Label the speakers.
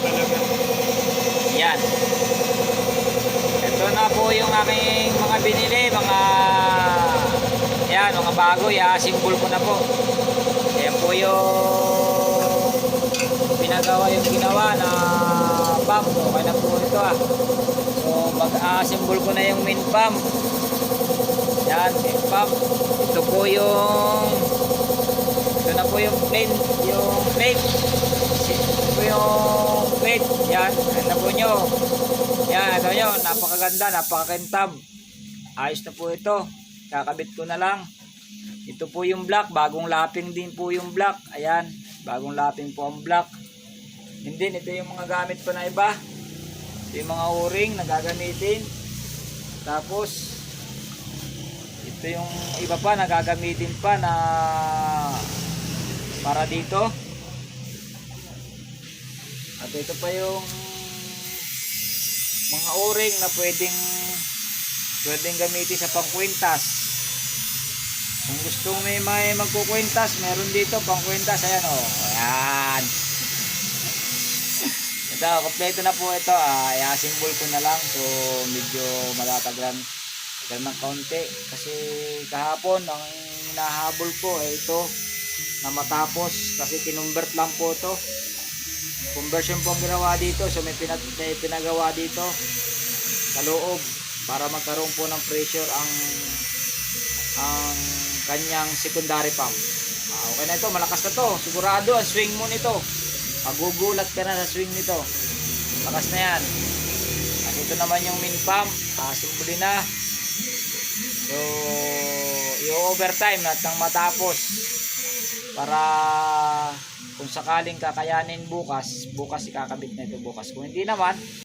Speaker 1: talaga.
Speaker 2: Yan. Ito na po yung aking mga binili, mga bago, simbol ko na po. Yan po yung ginawa na pump. Okay na po ito So mag-assemble ko na yung main pump. Yan, main pump. Ito na po yung plate. Ito po yung plate. Yan, ano po nyo. Yan, ito nyo, napakaganda, napakakintab. Ayos na po ito. Kakabit ko na lang. Ito po yung block, bagong lapping din po yung block. Ayan, bagong lapping po ang block. And then, ito yung mga gamit pa na iba. Ito yung mga o-ring na gagamitin. Tapos, ito yung iba pa na gagamitin pa na para dito. At ito pa yung mga o-ring na pwedeng gamitin sa pangkwintas. Kung gusto may magkukwintas, meron dito pangkwintas. Ayan o. Ayan. Ito, kompleto na po ito. I-assemble ko na lang. So, medyo matataglan ng kaunti. Kasi kahapon, ang hinahabol ko ay ito na matapos. Kasi kinumbert lang po ito. Conversion po ang ginawa dito. So, may pinagawa dito sa loob para magkaroon po ng pressure ang kanyang secondary pump. Okay na ito, malakas na to. Sigurado ang swing mo nito. Magugulat ka na sa swing nito. Malakas na yan. At ito naman yung main pump. Simple na. So, i-overtime at nang matapos para kung sakaling kakayanin bukas ikakabit na ito bukas. Kung hindi naman,